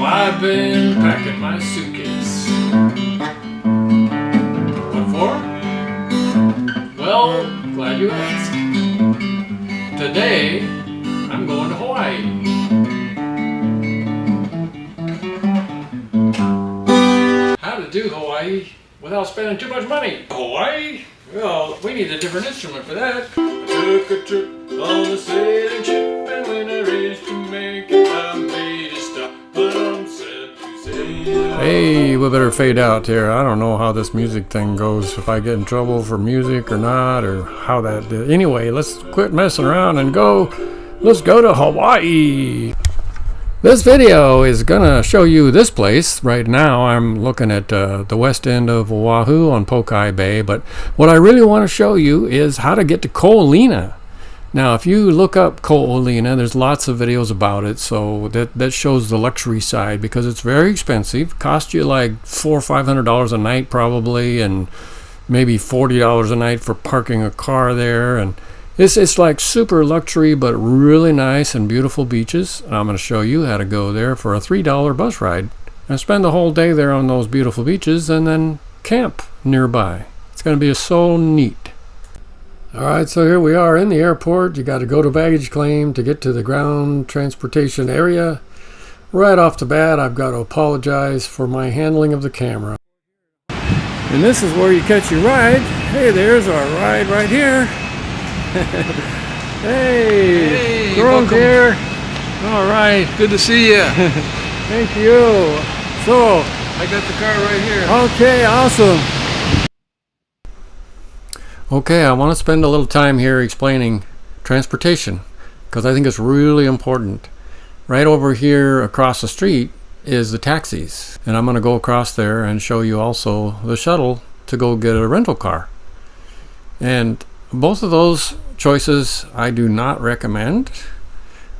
I've been packing my suitcase. What for? Well, glad you asked. Today, I'm going to Hawaii. How to do Hawaii without spending too much money. Hawaii? Well, we need a different instrument for that. I took a trip on a sailing ship, and when I reached Jamaica, I made a stop, but I'm sad to say. Hey, we better fade out here. I don't know how this music thing goes, if I get in trouble for music or not, or how that did. Anyway, let's quit messing around and let's go to Hawaii. This video is gonna show you this place. Right now I'm looking at the west end of Oahu on Pokai Bay, but what I really want to show you is how to get to KO OLINA. Now if you look up KO OLINA, there's lots of videos about it, so that shows the luxury side, because it's very expensive. Costs you like $400 or $500 a night probably, and maybe $40 a night for parking a car there, and it's like super luxury, but really nice and beautiful beaches. And I'm going to show you how to go there for a $3 bus ride and spend the whole day there on those beautiful beaches and then camp nearby. It's going to be so neat. Alright, so here we are in the airport. You got to go to baggage claim to get to the ground transportation area. Right off the bat, I've got to apologize for my handling of the camera. And this is where you catch your ride. Hey, there's our ride right here. Hey, Girls here. All right, good to see you. Thank you. So I got the car right here. Okay, awesome. Okay, I want to spend a little time here explaining transportation, because I think it's really important. Right over here across the street is the taxis, and I'm going to go across there and show you also the shuttle to go get a rental car. And both of those choices I do not recommend.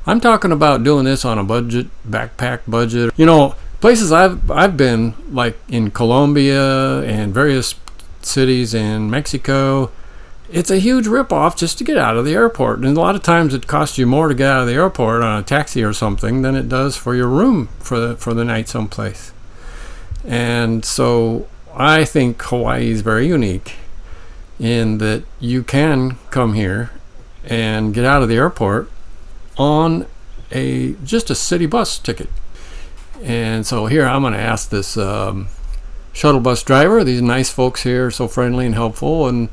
I'm talking about doing this on a budget, backpack budget. You know, places I've been, like in Colombia and various cities in Mexico, it's a huge ripoff just to get out of the airport. And a lot of times it costs you more to get out of the airport on a taxi or something than it does for your room for the night someplace. And so I think Hawaii is very unique in that you can come here and get out of the airport on just a city bus ticket. And so here I'm going to ask this shuttle bus driver. These nice folks here are so friendly and helpful, and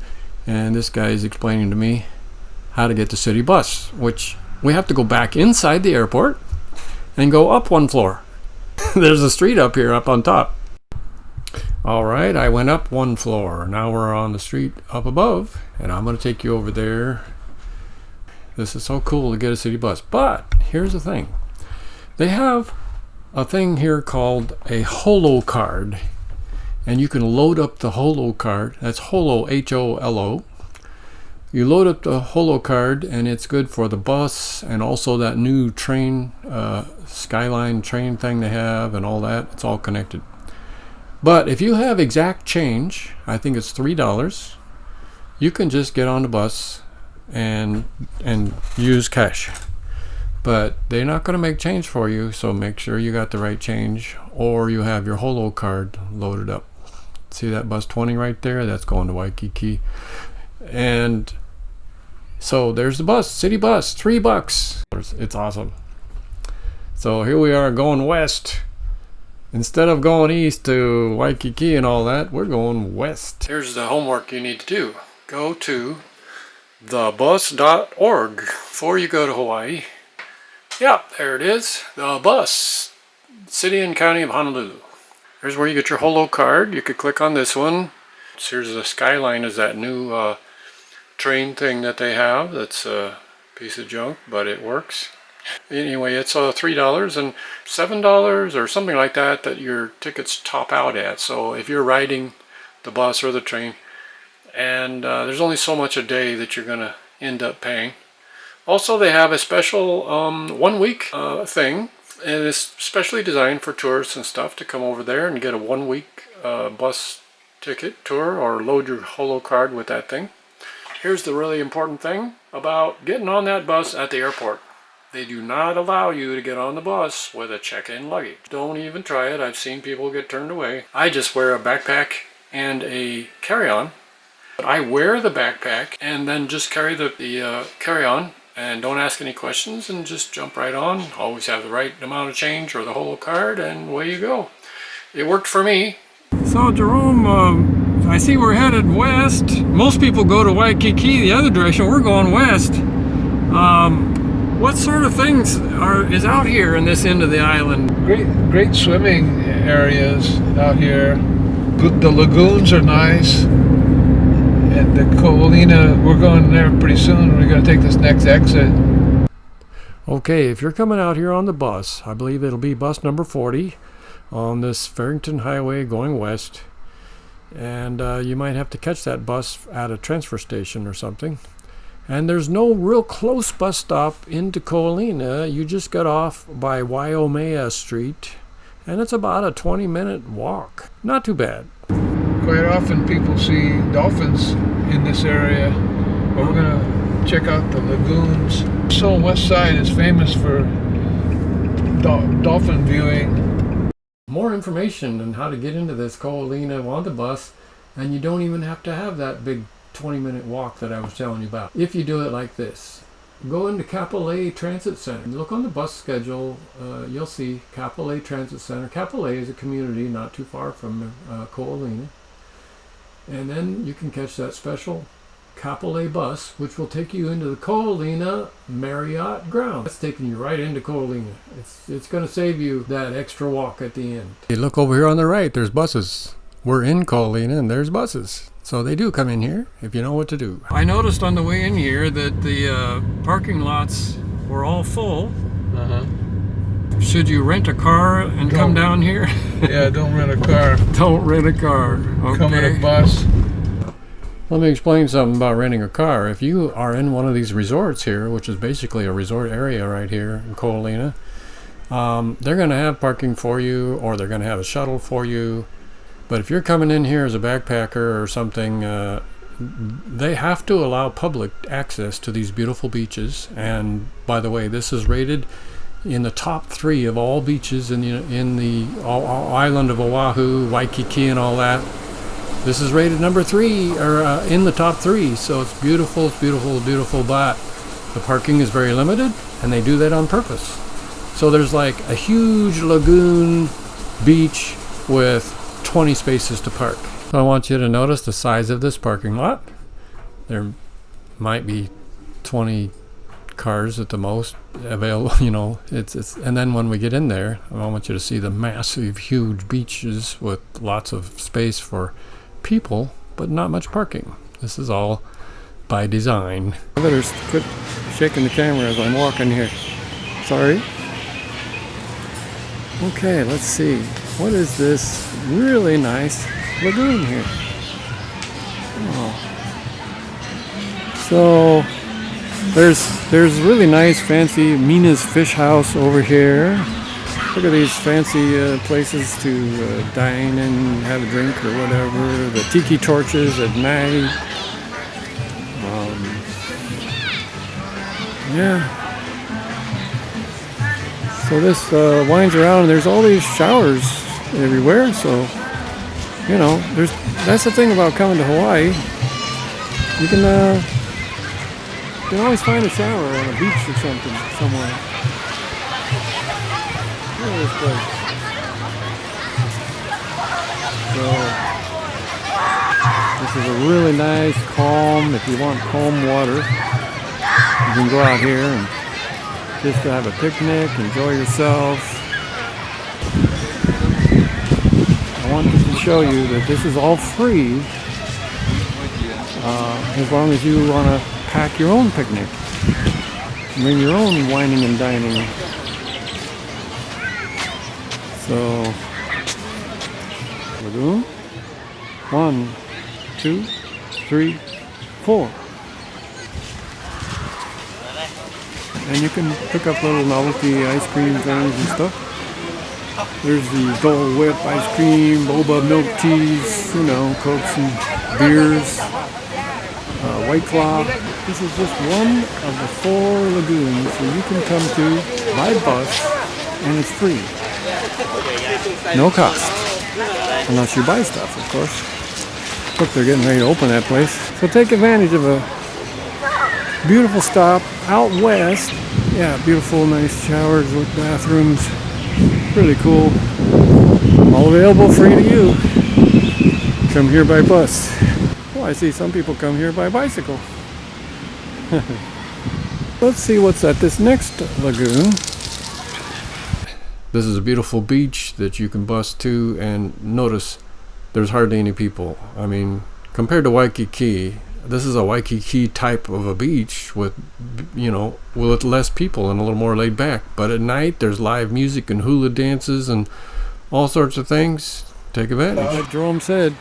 this guy is explaining to me how to get the city bus, which we have to go back inside the airport and go up one floor. There's a street up here up on top. All right, I went up one floor. Now we're on the street up above, and I'm going to take you over there. This is so cool to get a city bus. But here's the thing. They have a thing here called a holo card, and you can load up the holo card. That's holo, H-O-L-O. You load up the holo card, and it's good for the bus and also that new train, Skyline train thing they have and all that. It's all connected. But if you have exact change, I think it's $3, you can just get on the bus and use cash. But they're not going to make change for you, so make sure you got the right change, or you have your holo card loaded up. See that bus 20 right there? That's going to Waikiki. And so there's the bus, city bus, $3. It's awesome. So here we are going west. Instead of going east to Waikiki and all that, we're going west. Here's the homework you need to do. Go to thebus.org before you go to Hawaii. Yeah, there it is. The bus. City and County of Honolulu. Here's where you get your holo card. You could click on this one. So here's the Skyline, is that new train thing that they have. That's a piece of junk, but it works. Anyway, it's $3 and $7 or something like that your tickets top out at. So if you're riding the bus or the train, and there's only so much a day that you're going to end up paying. Also, they have a special 1 week thing, and it's specially designed for tourists and stuff to come over there and get a 1 week bus ticket tour, or load your holo card with that thing. Here's the really important thing about getting on that bus at the airport. They do not allow you to get on the bus with a check-in luggage. Don't even try it. I've seen people get turned away. I just wear a backpack and a carry-on. I wear the backpack and then just carry the carry-on and don't ask any questions and just jump right on. Always have the right amount of change or the whole card and away you go. It worked for me. So Jerome, I see we're headed west. Most people go to Waikiki the other direction. We're going west. What sort of things is out here in this end of the island? Great swimming areas out here. The lagoons are nice. And the KO OLINA, we're going there pretty soon. We're going to take this next exit. Okay, if you're coming out here on the bus, I believe it'll be bus number 40 on this Farrington Highway going west. And you might have to catch that bus at a transfer station or something. And there's no real close bus stop into KO OLINA. You just got off by Waimea Street, and it's about a 20-minute walk. Not too bad. Quite often people see dolphins in this area, but we're going to check out the lagoons. So west side is famous for dolphin viewing. More information on how to get into this KO OLINA on the bus, and you don't even have to have that big 20-minute walk that I was telling you about. If you do it like this, go into Kapolei Transit Center. Look on the bus schedule, you'll see Kapolei Transit Center. Kapolei is a community not too far from KO OLINA. And then you can catch that special Kapolei bus, which will take you into the KO OLINA Marriott ground. That's taking you right into KO OLINA. It's going to save you that extra walk at the end. Hey, look over here on the right, there's buses. We're in KO OLINA and there's buses. So they do come in here if you know what to do. I noticed on the way in here that the parking lots were all full. Should you rent a car and come down here? Yeah, don't rent a car. Don't rent a car. Okay. Come in a bus. Let me explain something about renting a car. If you are in one of these resorts here, which is basically a resort area right here in KO OLINA, they're going to have parking for you, or they're going to have a shuttle for you. But if you're coming in here as a backpacker or something, they have to allow public access to these beautiful beaches. And by the way, this is rated in the top 3 of all beaches in the island of Oahu, Waikiki, and all that. This is rated number 3, or in the top 3. So it's beautiful, beautiful, beautiful. But the parking is very limited, and they do that on purpose. So there's like a huge lagoon beach with 20 spaces to park. So I want you to notice the size of this parking lot. There might be 20 cars at the most available, you know. It's and then when we get in there, I want you to see the massive, huge beaches with lots of space for people, but not much parking. This is all by design. I better quit shaking the camera as I'm walking here. Sorry. Okay, let's see. What is this really nice lagoon here? Oh. So there's really nice fancy Mina's Fish House over here. Look at these fancy places to dine and have a drink or whatever. The tiki torches at night. Yeah. So this winds around, and there's all these showers everywhere. So, you know, that's the thing about coming to Hawaii. You can always find a shower on a beach or something somewhere. Look at this place. So, this is a really nice, calm, if you want calm water, you can go out here and just to have a picnic, enjoy yourself. I wanted to show you that this is all free as long as you want to pack your own picnic. Bring your own wining and dining. So, lagoon. 1, 2, 3, 4. And you can pick up little novelty ice cream things and stuff. There's the Dole Whip ice cream, boba milk teas, you know, Cokes and beers, White Claw. This is just one of the 4 lagoons that you can come to by bus, and it's free. No cost. Unless you buy stuff, of course. Look, they're getting ready to open that place. So take advantage of a beautiful stop out west. Yeah, beautiful, nice showers with bathrooms. Really cool. All available, free to you. Come here by bus. Oh, I see some people come here by bicycle. Let's see what's at this next lagoon. This is a beautiful beach that you can bus to, and notice there's hardly any people. I mean, compared to Waikiki, this is a Waikiki type of a beach with, you know, with less people and a little more laid back. But at night, there's live music and hula dances and all sorts of things. Take advantage. Like Jerome said,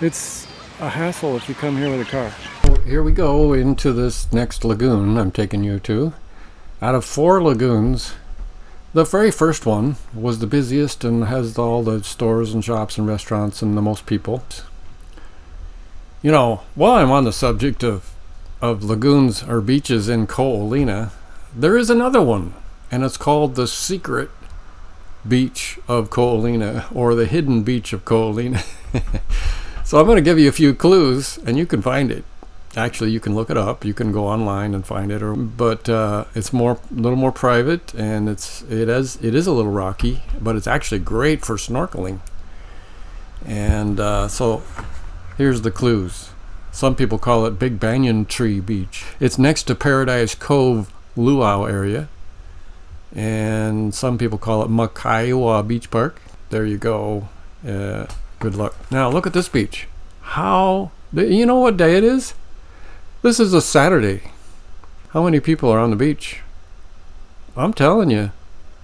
it's a hassle if you come here with a car. Here we go into this next lagoon I'm taking you to. Out of 4 lagoons, the very first one was the busiest and has all the stores and shops and restaurants and the most people. You know, while I'm on the subject of lagoons or beaches in Ko Olina, there is another one, and it's called the secret beach of Ko Olina, or the hidden beach of Ko Olina. So I'm going to give you a few clues, and you can find it. Actually, you can look it up. You can go online and find it, but it's a little more private, and it is a little rocky, but it's actually great for snorkeling. And so here's the clues. Some people call it Big Banyan Tree Beach. It's next to Paradise Cove Luau area, and some people call it Makaiwa Beach Park. There you go. Good luck. Now look at this beach. You know what day it is? This is a Saturday. How many people are on the beach? I'm telling you,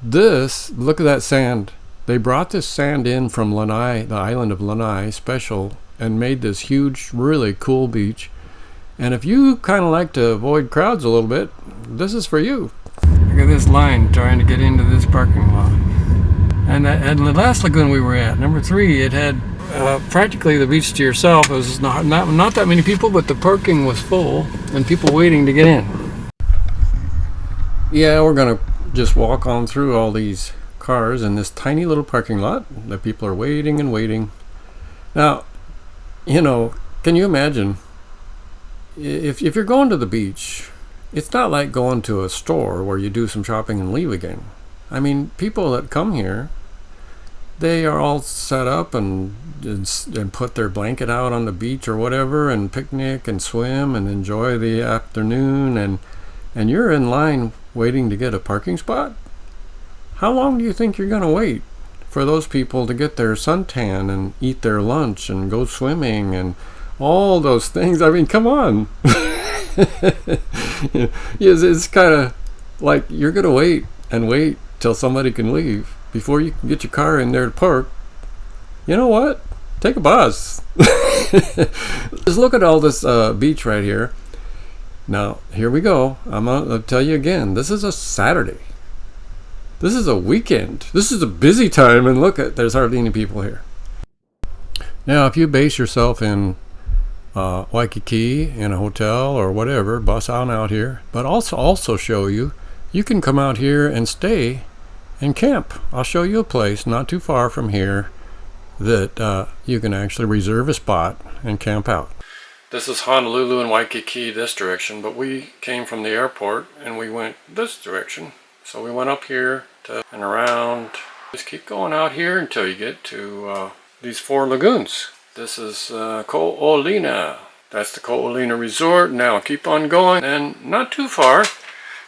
look at that sand. They brought this sand in from Lanai, the island of Lanai, special, and made this huge, really cool beach. And if you kind of like to avoid crowds a little bit, this is for you. Look at this line trying to get into this parking lot. And the last lagoon we were at, number 3, it had practically the beach to yourself. It was not that many people, but the parking was full and people waiting to get in. Yeah, we're gonna just walk on through all these cars in this tiny little parking lot that people are waiting and waiting. Now, you know, can you imagine if you're going to the beach? It's not like going to a store where you do some shopping and leave again. I mean, people that come here, they are all set up and put their blanket out on the beach or whatever, and picnic and swim and enjoy the afternoon, and you're in line waiting to get a parking spot. How long do you think you're going to wait for those people to get their suntan and eat their lunch and go swimming and all those things? I mean, come on. It's kind of like you're going to wait and wait till somebody can leave before you can get your car in there to park. You know what? Take a bus. Just look at all this beach right here. Now, here we go. I'm going to tell you again. This is a Saturday. This is a weekend. This is a busy time, and look, there's hardly any people here. Now, if you base yourself in Waikiki, in a hotel or whatever, bus on out here, but also show you can come out here and stay and camp. I'll show you a place not too far from here that you can actually reserve a spot and camp out. This is Honolulu and Waikiki this direction, but we came from the airport and we went this direction. So we went up here and around. Just keep going out here until you get to these 4 lagoons. This is Ko Olina. That's the Ko Olina Resort. Now keep on going, and not too far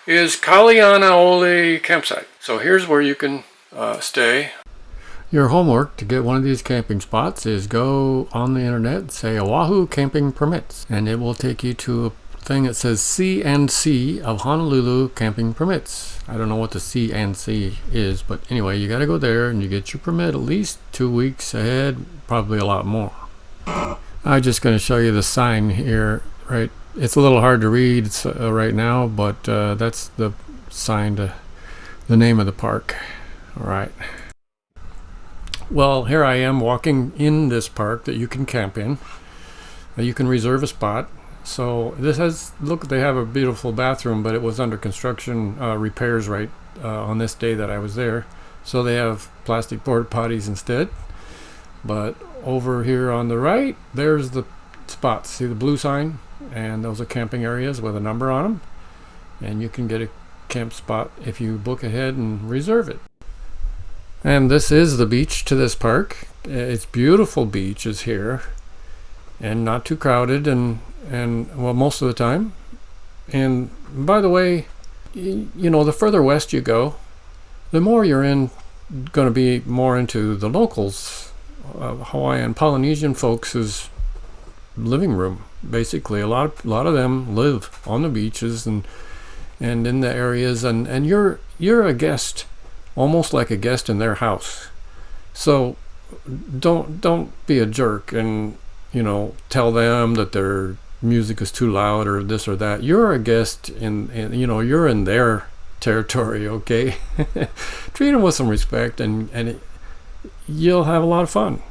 is Kalianaole campsite. So here's where you can stay. Your homework to get one of these camping spots is go on the internet, say Oahu camping permits, and it will take you to a thing that says C&C of Honolulu camping permits. I don't know what the C&C is, but anyway, you got to go there and you get your permit at least 2 weeks ahead, probably a lot more. I'm just going to show you the sign here, right? It's a little hard to read right now, but that's the sign to the name of the park. All right. Well, here I am walking in this park that you can camp in. You can reserve a spot. So this has, look, they have a beautiful bathroom, but it was under construction, repairs right on this day that I was there. So they have plastic porta potties instead. But over here on the right, there's the spots. See the blue sign? And those are camping areas with a number on them. And you can get a camp spot if you book ahead and reserve it. And this is the beach to this park. It's beautiful beaches here, and not too crowded, and well, most of the time. And by the way, you know, the further west you go, the more you're going to be more into the locals, Hawaiian Polynesian folks' living room. Basically, a lot of them live on the beaches and in the areas, and you're a guest, almost like a guest in their house. So don't be a jerk and, you know, tell them that their music is too loud or this or that. You're a guest in you know, you're in their territory, okay? Treat them with some respect, and you'll have a lot of fun.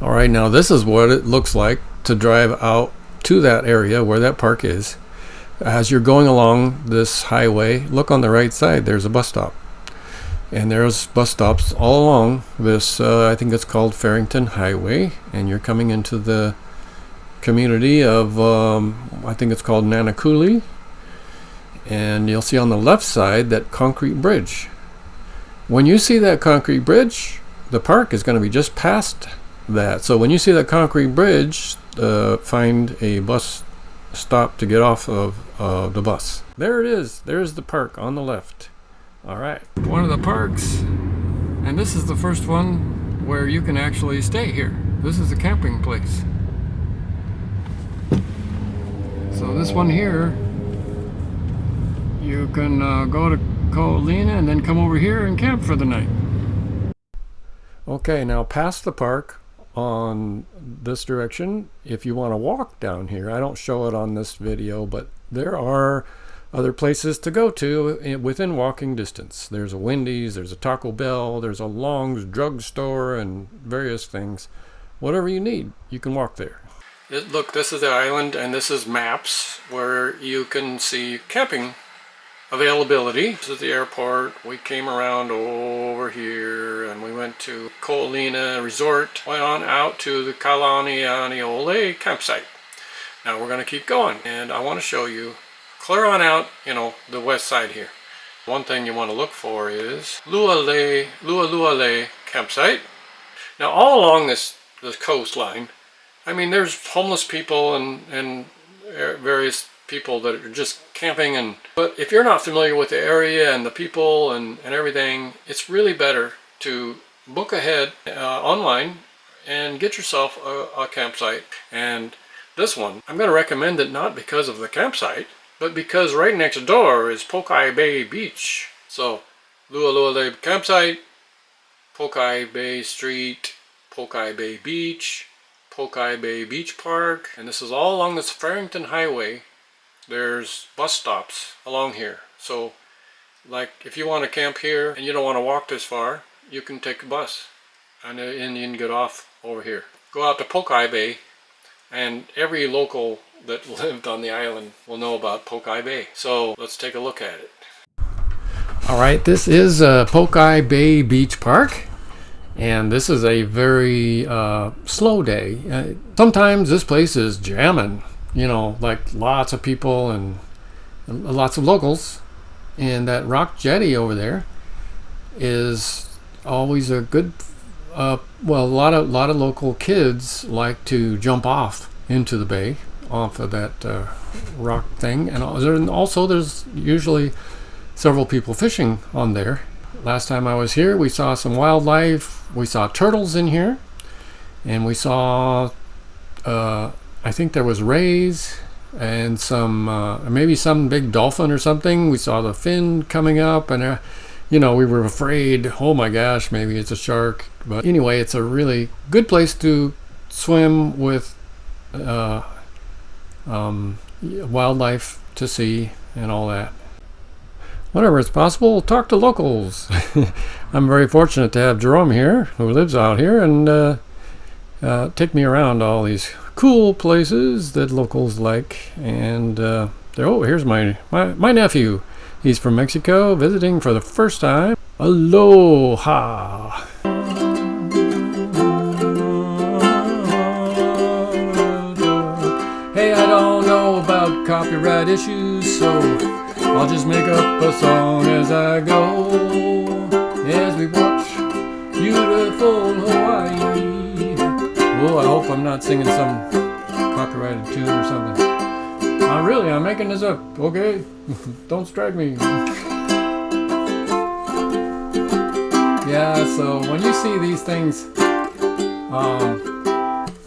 All right, now this is what it looks like to drive out to that area where that park is. As you're going along this highway, look on the right side, there's a bus stop. And there's bus stops all along this, I think it's called Farrington Highway, and you're coming into the community of, I think it's called Nanakuli, and you'll see on the left side that concrete bridge. When you see that concrete bridge, the park is going to be just past that. So when you see that concrete bridge, find a bus stop to get off of the bus. There it is. There's the park on the left. All right, one of the parks, and this is the first one where you can actually stay here. This is a camping place. So this one here, you can go to KO OLINA and then come over here and camp for the night. Okay, now past the park on this direction, if you want to walk down here, I don't show it on this video, but there are other places to go to within walking distance. There's a Wendy's, there's a Taco Bell, there's a Long's drugstore, and various things. Whatever you need, you can walk there. Look, this is the island, and this is maps where you can see camping availability. This is the airport. We came around over here and we went to KO OLINA Resort, went on out to the Kalanianiole campsite. Now we're going to keep going, and I want to show you clear on out, you know, the west side here. One thing you want to look for is Lualuale campsite. Now all along the coastline, I mean, there's homeless people and various people that are just camping, but if you're not familiar with the area and the people and everything, it's really better to book ahead online and get yourself a campsite. And this one, I'm going to recommend it not because of the campsite, but because right next door is Pokai Bay Beach. So Lualuale campsite, Pokai Bay Street, Pokai Bay Beach, Pokai Bay Beach Park, and this is all along this Farrington Highway. There's bus stops along here. So like if you want to camp here and you don't want to walk this far, you can take a bus and you can get off over here. Go out to Pokai Bay, and every local that lived on the island will know about Pokai Bay. So let's take a look at it. All right, this is Pokai Bay Beach Park, and this is a very slow day. Sometimes this place is jamming, you know, like lots of people and lots of locals. And that rock jetty over there is always a good, well, a lot of local kids like to jump off into the bay, off of that rock thing. And also there's usually several people fishing on there. Last time I was here, we saw some wildlife. We saw turtles in here, and we saw I think there was rays and some maybe some big dolphin or something. We saw the fin coming up, and you know, we were afraid, oh my gosh, maybe it's a shark. But anyway, it's a really good place to swim with wildlife to see and all that. Whenever it's possible, talk to locals. I'm very fortunate to have Jerome here, who lives out here, and take me around all these cool places that locals like. And here's my nephew. He's from Mexico, visiting for the first time. Aloha. Hey, I don't know about copyright issues, so I'll just make up a song as I go, as we watch beautiful Hawaii. Oh, I hope I'm not singing some copyrighted tune or something. I'm making this up, okay? Don't strike me. Yeah, so when you see these things,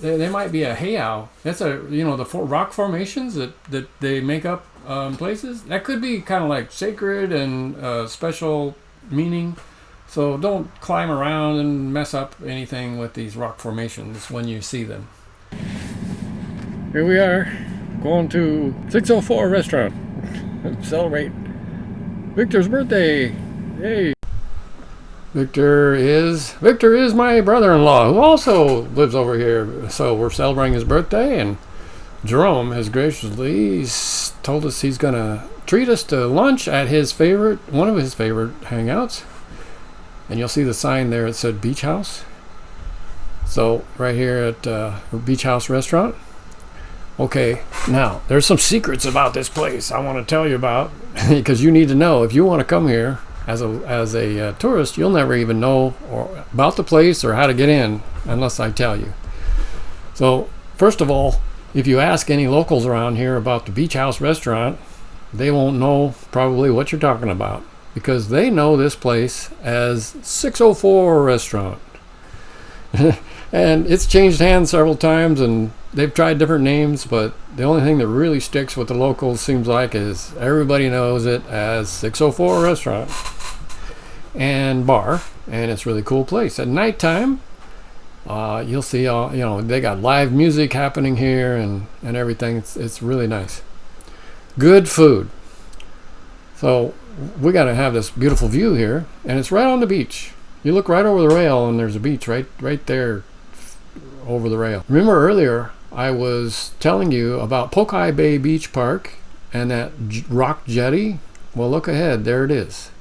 they might be a heiau. That's the rock formations that they make up places. That could be kind of like sacred and special meaning. So don't climb around and mess up anything with these rock formations when you see them. Here we are, going to 604 restaurant. Celebrate Victor's birthday. Yay! Victor is my brother-in-law who also lives over here. So we're celebrating his birthday, and Jerome has graciously told us he's gonna treat us to lunch at one of his favorite hangouts. And you'll see the sign there. It said Beach House. So right here at Beach House Restaurant. Okay, now there's some secrets about this place I want to tell you about because you need to know if you want to come here as a tourist. You'll never even know about the place or how to get in unless I tell you. So first of all, if you ask any locals around here about the Beach House Restaurant, they won't know probably what you're talking about because they know this place as 604 Restaurant. And it's changed hands several times and they've tried different names, but the only thing that really sticks with the locals seems like is everybody knows it as 604 Restaurant and Bar, and it's a really cool place. At nighttime, you'll see they got live music happening here and everything. It's really nice. Good food. So we got to have this beautiful view here, and it's right on the beach. You look right over the rail and there's a beach right there over the rail. Remember earlier I was telling you about Pokai Bay Beach Park and that rock jetty? Well, look ahead, there it is.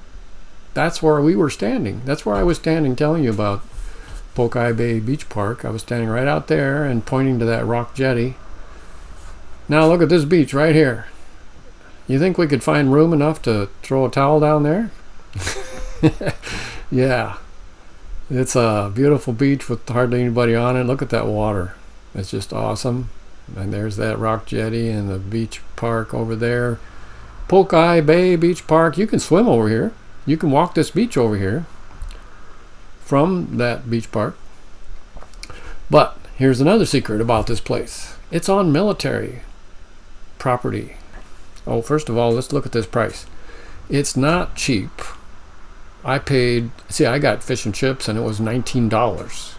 That's where we were standing. That's where I was standing telling you about Pokai Bay Beach Park. I was standing right out there and pointing to that rock jetty. Now look at this beach right here. You think we could find room enough to throw a towel down there? Yeah. It's a beautiful beach with hardly anybody on it. Look at that water. It's just awesome. And there's that rock jetty and the beach park over there. Pokai Bay Beach Park. You can swim over here. You can walk this beach over here from that beach park. But here's another secret about this place. It's on military property. Oh, first of all, let's look at this price. It's not cheap. I got fish and chips and it was $19.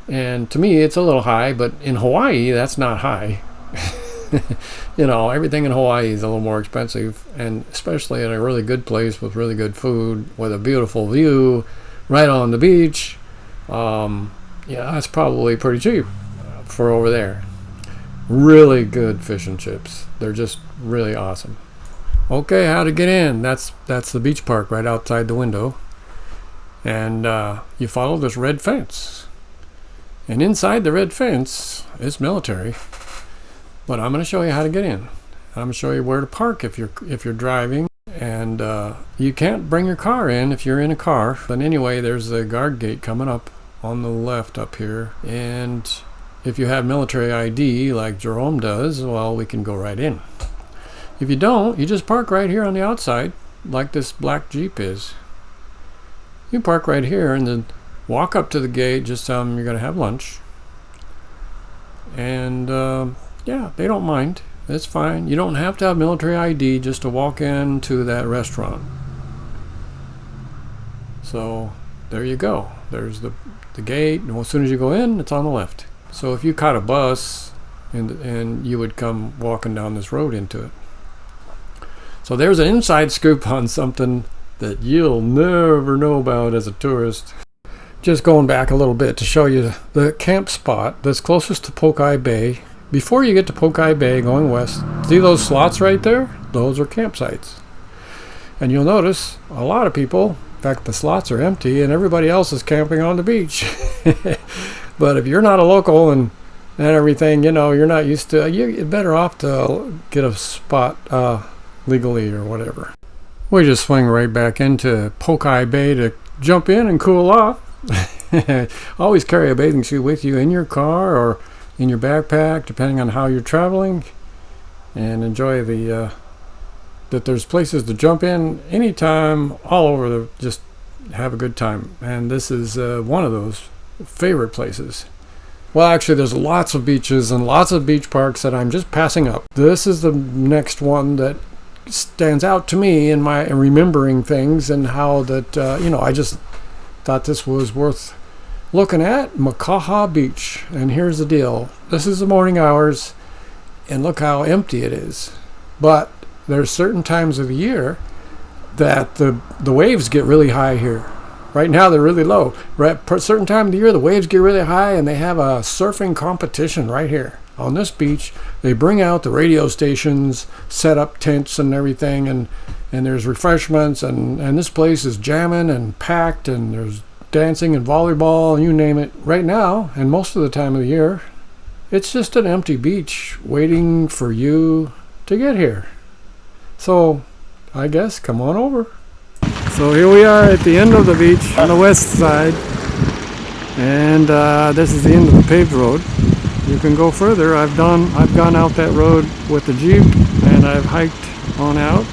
And to me, it's a little high, but in Hawaii, that's not high. Everything in Hawaii is a little more expensive, and especially in a really good place with really good food, with a beautiful view, right on the beach. That's probably pretty cheap for over there. Really good fish and chips. They're just really awesome. Okay, how to get in? That's the beach park right outside the window. And you follow this red fence. And inside the red fence is military. But I'm going to show you how to get in. I'm going to show you where to park if you're driving. And you can't bring your car in if you're in a car. But anyway, there's a guard gate coming up on the left up here. And if you have military ID like Jerome does, well, we can go right in. If you don't, you just park right here on the outside, like this black Jeep is. You park right here and then walk up to the gate, just tell them you're going to have lunch. And they don't mind. It's fine. You don't have to have military ID just to walk into that restaurant. So there you go. There's the gate, and as soon as you go in, it's on the left. So if you caught a bus and you would come walking down this road into it. So there's an inside scoop on something that you'll never know about as a tourist. just going back a little bit to show you the camp spot that's closest to Pokai Bay. Before you get to Pokai Bay going west, see those slots right there? Those are campsites. And you'll notice a lot of people, in fact the slots are empty and everybody else is camping on the beach. But if you're not a local and everything, you're not used to, you're better off to get a spot legally or whatever. We just swing right back into Pokai Bay to jump in and cool off. Always carry a bathing suit with you in your car or in your backpack, depending on how you're traveling, and enjoy that there's places to jump in anytime, all over just have a good time. And this is one of those favorite places. Well, actually, there's lots of beaches and lots of beach parks that I'm just passing up. This is the next one that stands out to me in my remembering things, and how that I just thought this was worth looking at. Makaha Beach. And here's the deal, this is the morning hours and look how empty it is. But there's certain times of the year that the waves get really high here. Right now they're really low. Right at a certain time of the year the waves get really high, and they have a surfing competition right here on this beach. They bring out the radio stations, set up tents and everything, and there's refreshments, and this place is jamming and packed, and there's dancing and volleyball, you name it. Right now, and most of the time of the year, it's just an empty beach waiting for you to get here. So I guess come on over. So here we are at the end of the beach on the west side, and this is the end of the paved road. You can go further. I've gone out that road with the Jeep, and I've hiked on out.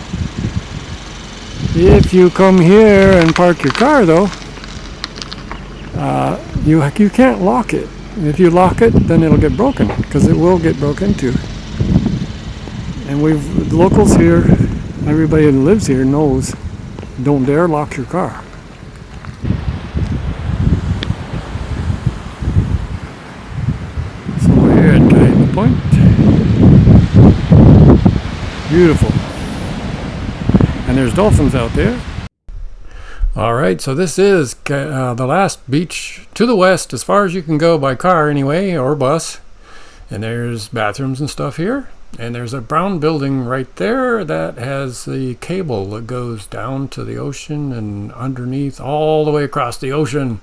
If you come here and park your car though, you can't lock it. If you lock it, then it'll get broken, because it will get broke into. And the locals here, everybody that lives here knows, don't dare lock your car. So we're here at Kaima Point. Beautiful. And there's dolphins out there. Alright, so this is the last beach to the west, as far as you can go by car anyway, or bus. And there's bathrooms and stuff here. And there's a brown building right there that has the cable that goes down to the ocean and underneath, all the way across the ocean.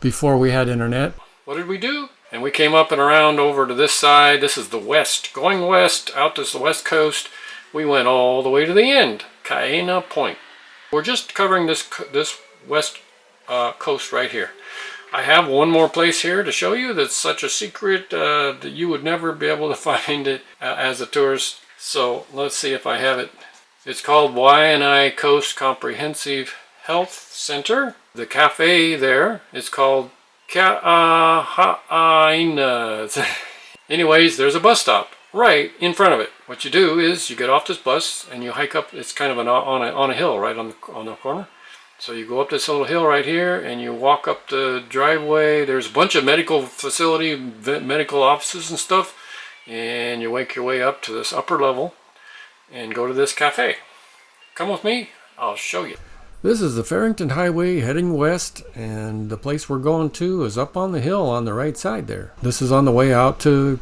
Before we had internet, what did we do? And we came up and around over to this side. This is the west. Going west, out to the west coast, we went all the way to the end, Kaina Point. We're just covering this west coast right here. I have one more place here to show you that's such a secret that you would never be able to find it as a tourist. So let's see if I have it. It's called Waianae Coast Comprehensive Health Center. The cafe there is called Ka'ahaina. Anyways, there's a bus stop right in front of it. What you do is you get off this bus and you hike up. It's kind of on a hill right on the corner. So you go up this little hill right here and you walk up the driveway. There's a bunch of medical facility, medical offices and stuff, and you make your way up to this upper level and go to this cafe. Come with me, I'll show you. This is the Farrington Highway heading west, and the place we're going to is up on the hill on the right side there. This is on the way out to,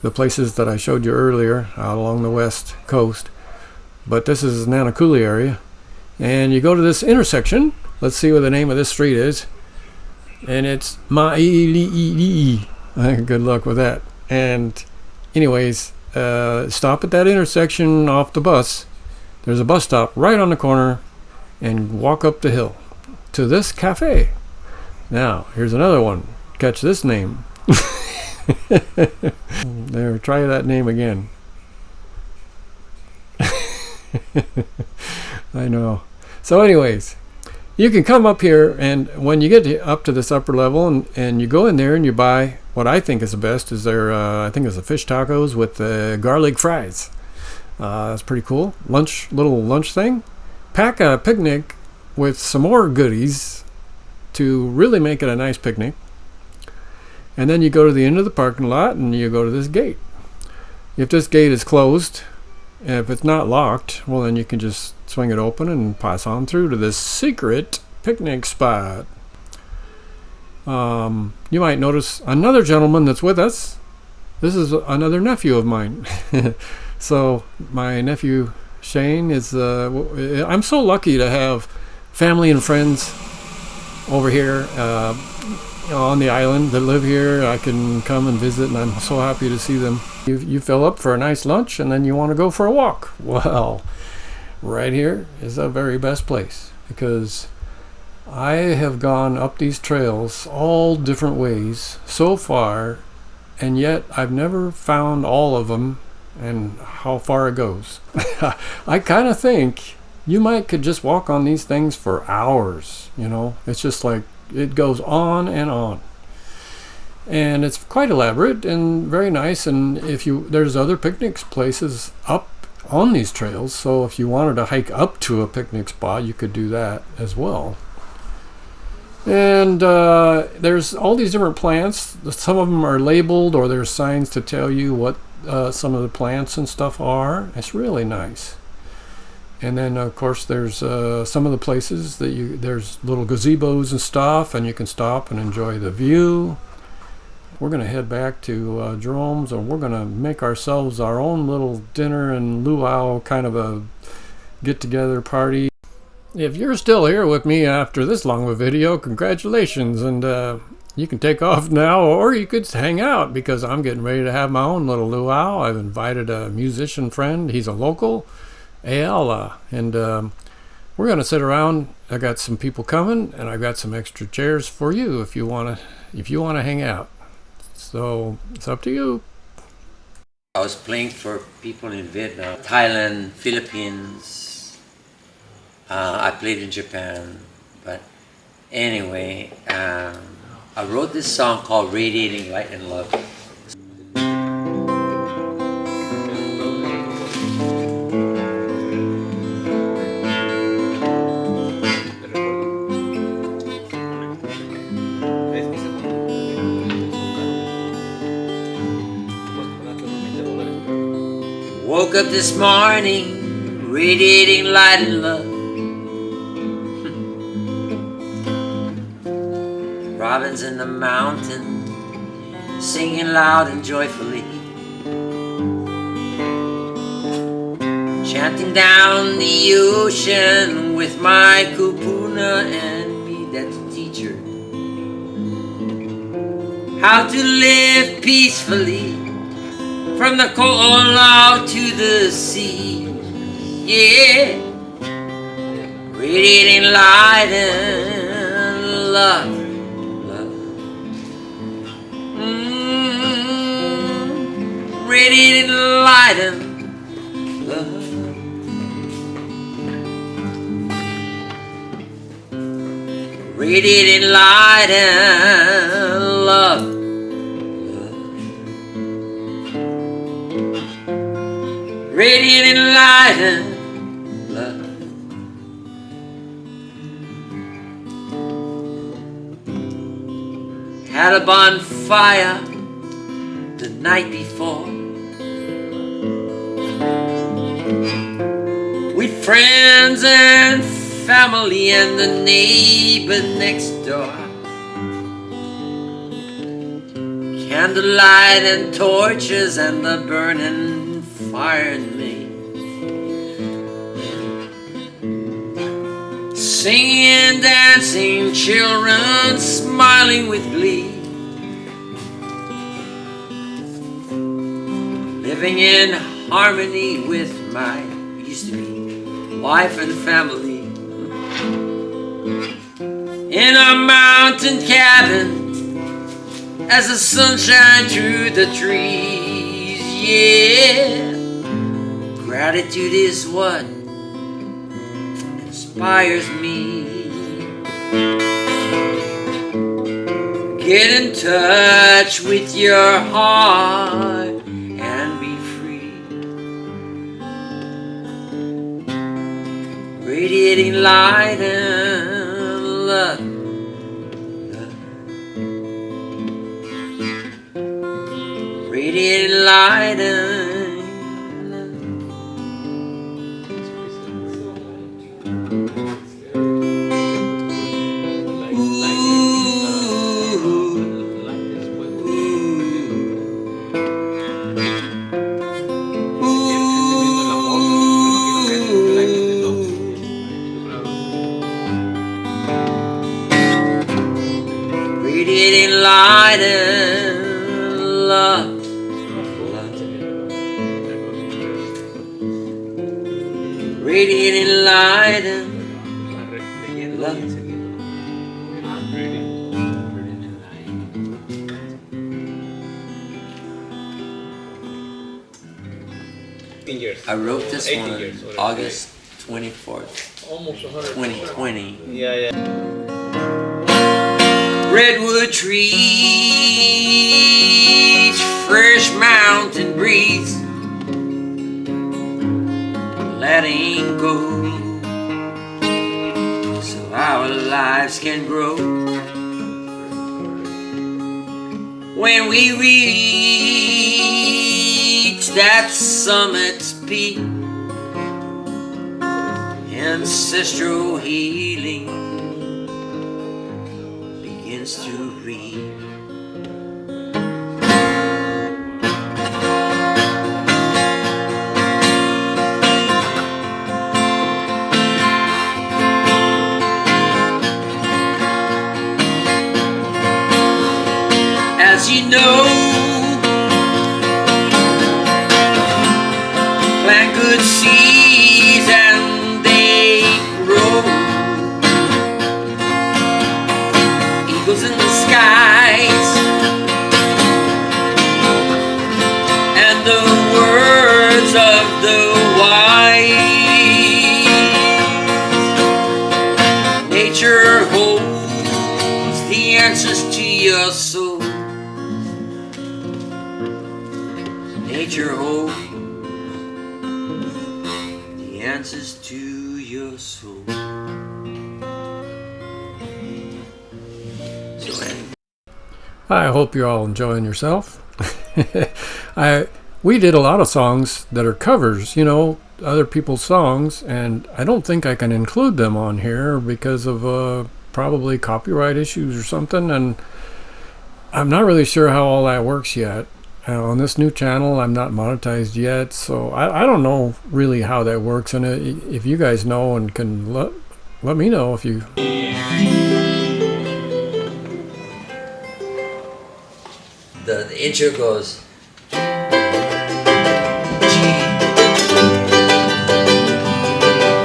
the places that I showed you earlier out along the west coast. But this is the Nanakuli area, and you go to this intersection. Let's see what the name of this street is, and it's Ma'ili'i. Good luck with that. And anyways, stop at that intersection off the bus. There's a bus stop right on the corner, and walk up the hill to this cafe. Now here's another one. Catch this name. There, try that name again. I know. So anyways, you can come up here, and when you get up to this upper level and you go in there and you buy what I think is the best is their I think it's the fish tacos with garlic fries. That's pretty cool. Little lunch thing. Pack a picnic with some more goodies to really make it a nice picnic. And then you go to the end of the parking lot and you go to this gate. If this gate is closed, if it's not locked, well then you can just swing it open and pass on through to this secret picnic spot. You might notice another gentleman that's with us. This is another nephew of mine. So my nephew Shane is, I'm so lucky to have family and friends over here on the island that live here. I can come and visit, and I'm so happy to see them. You fill up for a nice lunch and then you want to go for a walk. Well, right here is the very best place, because I have gone up these trails all different ways so far, and yet I've never found all of them and how far it goes. I kind of think you could just walk on these things for hours, you know. It's just like it goes on and on. And it's quite elaborate and very nice, and there's other picnic places up on these trails, so if you wanted to hike up to a picnic spot, you could do that as well. And there's all these different plants. Some of them are labeled, or there's signs to tell you what some of the plants and stuff are. It's really nice. And then of course there's some of the places that there's little gazebos and stuff, and you can stop and enjoy the view. We're going to head back to Jerome's, and we're going to make ourselves our own little dinner and luau kind of a get-together party. If you're still here with me after this long of a video, congratulations, and you can take off now, or you could hang out, because I'm getting ready to have my own little luau. I've invited a musician friend. He's a local, Ayala, and we're going to sit around. I got some people coming, and I've got some extra chairs for you if you want to hang out. So it's up to you. I was playing for people in Vietnam, Thailand, Philippines. I played in Japan, but anyway, I wrote this song called Radiating Light and Love. Woke up this morning, radiating light and love. Robins in the mountain, singing loud and joyfully, chanting down the ocean with my kupuna and me, that's a teacher, how to live peacefully from the cold out to the sea. Yeah, radiating light and love. Radiating light and love. Radiating light and love. Radiating light and love. Had a bonfire the night before with friends and family and the neighbor next door. Candlelight and torches and the burning fire in me, singing, dancing, children smiling with glee, living in harmony with my used to be wife and family, in a mountain cabin as the sun shines through the trees. Yeah, gratitude is what inspires me. Get in touch with your heart and be free. Radiating light and love. Radiating light and love. radiating light and love. Radiating light and love. I wrote this one August 24th, Almost 100. 2020. Yeah. Redwood trees, fresh mountain breeze, letting go, so our lives can grow. When we reach that summit's peak, ancestral healing begins to read. As you know, plant good seeds and they grow. Eagles in the skies, and the words of the wise. Nature holds the answers to your soul. Nature holds the answers to your soul. So anyway. I hope you're all enjoying yourself. We did a lot of songs that are covers, you know, other people's songs, and I don't think I can include them on here because of probably copyright issues or something, and I'm not really sure how all that works yet. On this new channel, I'm not monetized yet, so I don't know really how that works, and if you guys know and can let me know if you... The intro goes G,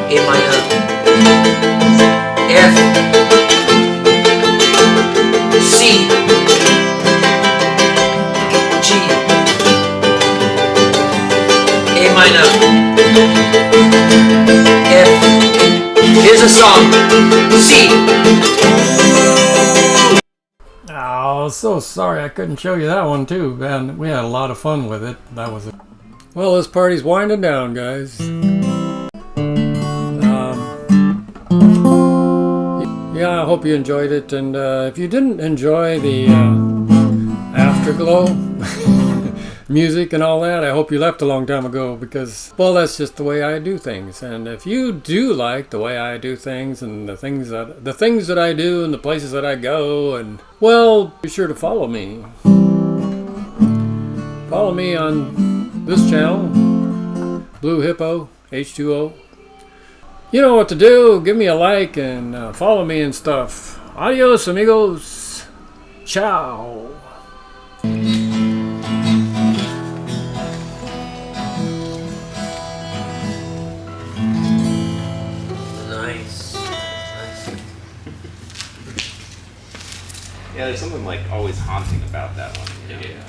A minor, F, C, G, A minor, F. Here's a song. C. Oh, so sorry I couldn't show you that one too, man. We had a lot of fun with it. That was it. Well, this party's winding down, guys. Yeah, I hope you enjoyed it, and if you didn't enjoy the afterglow music and all that, I hope you left a long time ago, because, well, that's just the way I do things. And if you do like the way I do things and the things that I do and the places that I go, and, well, be sure to follow me. Follow me on this channel, Blue Hippo H2O. You know what to do. Give me a like and follow me and stuff. Adios, amigos. Ciao. Nice. Yeah, there's something like always haunting about that one. You know? Yeah.